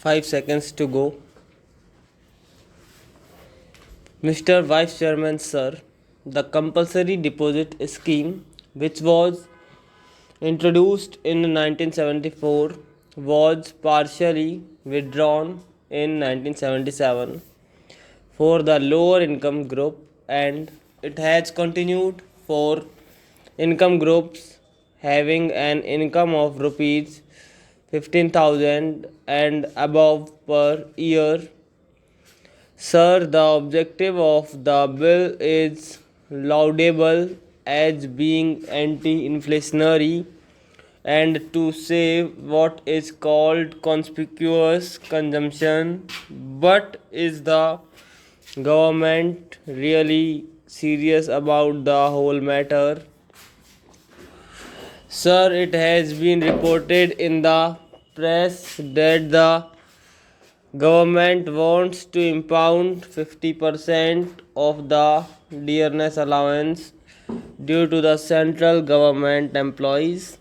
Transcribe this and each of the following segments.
5 seconds to go. Mr. Vice Chairman, sir, the compulsory deposit scheme, which was introduced in 1974, was partially withdrawn in 1977 for the lower income group, and it has continued for income groups having an income of rupees 15,000 and above per year. Sir, the objective of the bill is laudable as being anti inflationary and to save what is called conspicuous consumption. But is the government really serious about the whole matter? Sir, it has been reported in the press that the government wants to impound 50% of the dearness allowance due to the central government employees.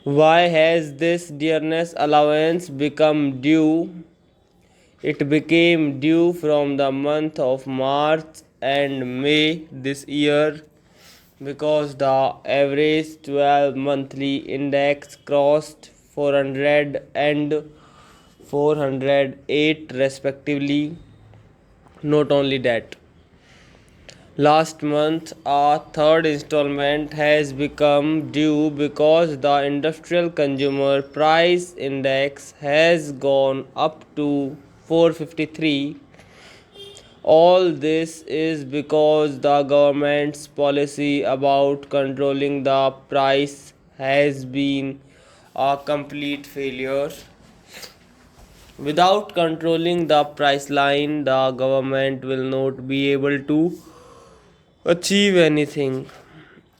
Why has this dearness allowance become due? It became due from the month of March and May this year because the average 12 monthly index crossed 400 and 408 respectively. Not only that, last month a third installment has become due because the industrial consumer price index has gone up to 453. All this is because the government's policy about controlling the price has been a complete failure. Without controlling the price line, the government will not be able to achieve anything.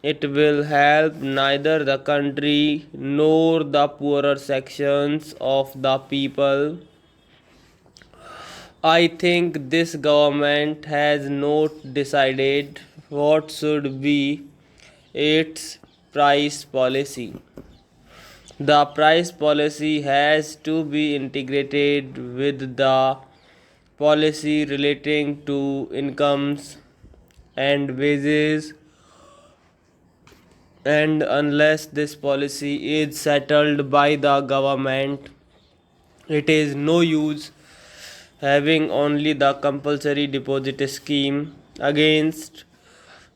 It will help neither the country nor the poorer sections of the people. I think this government has not decided what should be its price policy. The price policy has to be integrated with the policy relating to incomes and wages, and unless this policy is settled by the government, it is no use having only the compulsory deposit scheme against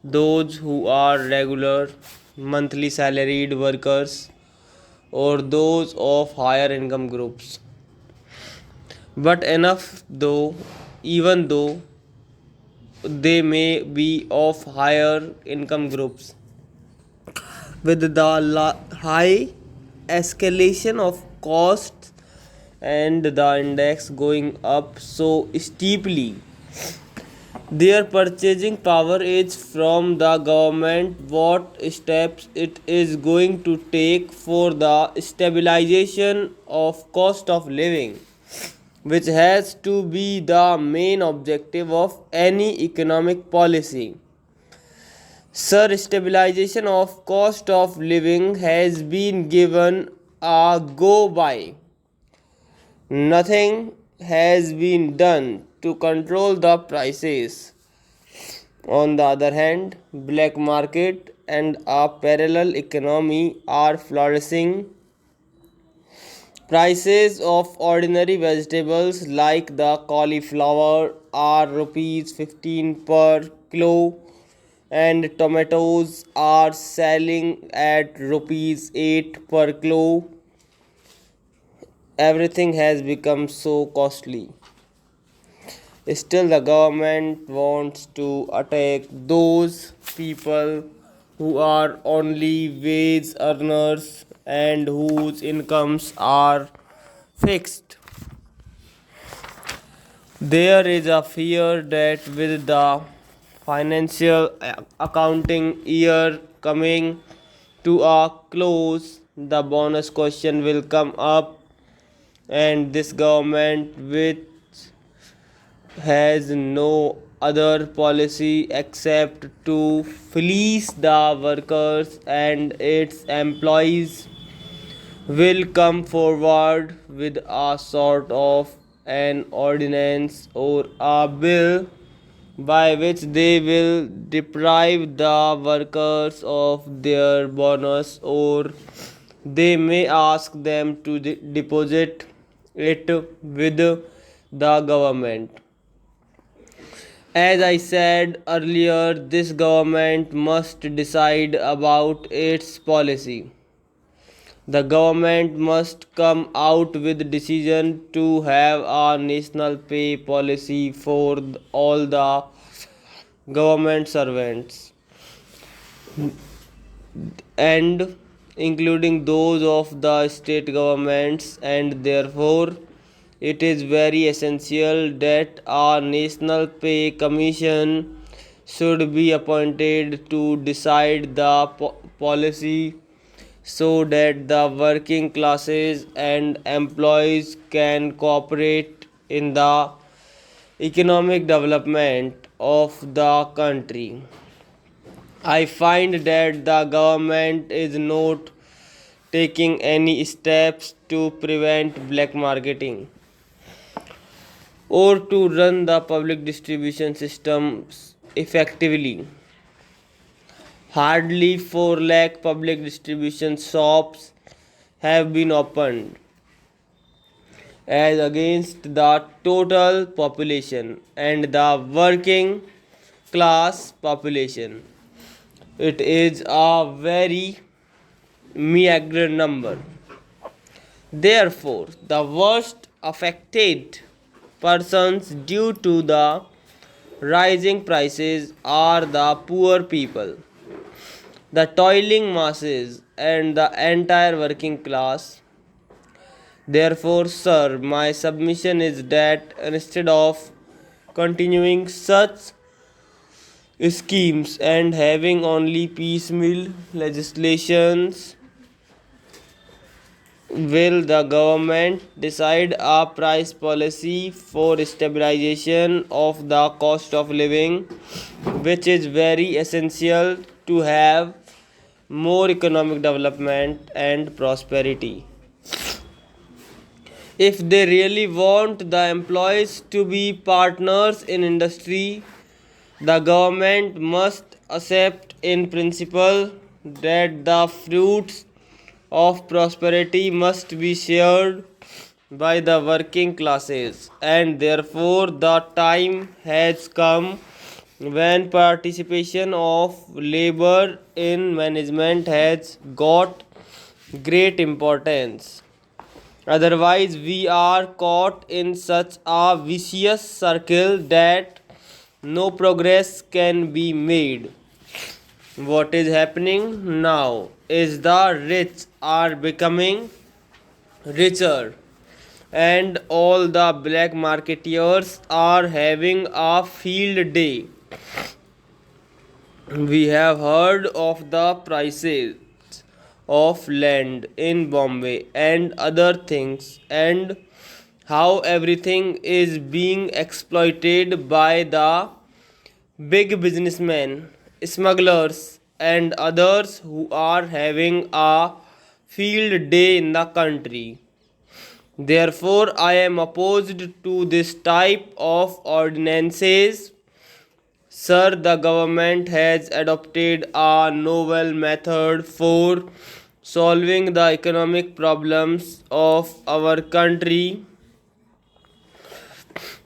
those who are regular monthly salaried workers or those of higher income groups. But enough though, even though they may be of higher income groups, with the high escalation of costs and the index going up so steeply, their purchasing power is from the government. What steps it is going to take for the stabilization of cost of living, which has to be the main objective of any economic policy. Sir, stabilization of cost of living has been given a go by. Nothing has been done to control the prices. On the other hand, black market and a parallel economy are flourishing. Prices of ordinary vegetables like the cauliflower are rupees 15 per kilo and tomatoes are selling at rupees 8 per kilo. Everything has become so costly. Still, the government wants to attack those people who are only wage earners and whose incomes are fixed. There is a fear that with the financial accounting year coming to a close, the bonus question will come up, and this government, which has no other policy except to fleece the workers and its employees, will come forward with a sort of an ordinance or a bill by which they will deprive the workers of their bonus, or they may ask them to deposit it with the government. As I said earlier, this government must decide about its policy. The government must come out with decision to have a national pay policy for all the government servants, and including those of the state governments, and therefore it is very essential that a national pay commission should be appointed to decide the policy, so that the working classes and employees can cooperate in the economic development of the country. I find that the government is not taking any steps to prevent black marketing or to run the public distribution systems effectively. Hardly 4 lakh public distribution shops have been opened as against the total population and the working class population. It is a very meager number. Therefore, the worst affected persons due to the rising prices are the poor people, the toiling masses, and the entire working class. Therefore, sir, my submission is that instead of continuing such schemes and having only piecemeal legislations, will the government decide a price policy for stabilization of the cost of living, which is very essential to have more economic development and prosperity. If they really want the employees to be partners in industry, the government must accept in principle that the fruits of prosperity must be shared by the working classes, and therefore the time has come when participation of labor in management has got great importance. Otherwise, we are caught in such a vicious circle that no progress can be made. What is happening now is the rich are becoming richer, and all the black marketeers are having a field day. We have heard of the prices of land in Bombay and other things, and how everything is being exploited by the big businessmen, smugglers, and others who are having a field day in the country. Therefore, I am opposed to this type of ordinances. Sir, the government has adopted a novel method for solving the economic problems of our country.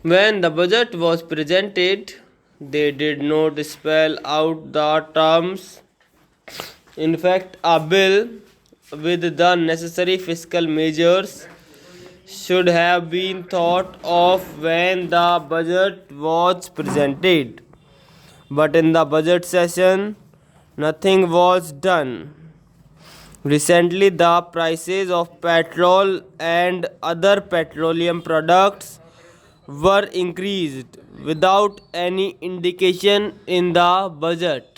When the budget was presented, they did not spell out the terms. In fact, a bill with the necessary fiscal measures should have been thought of when the budget was presented. But in the budget session, nothing was done. Recently, the prices of petrol and other petroleum products were increased without any indication in the budget.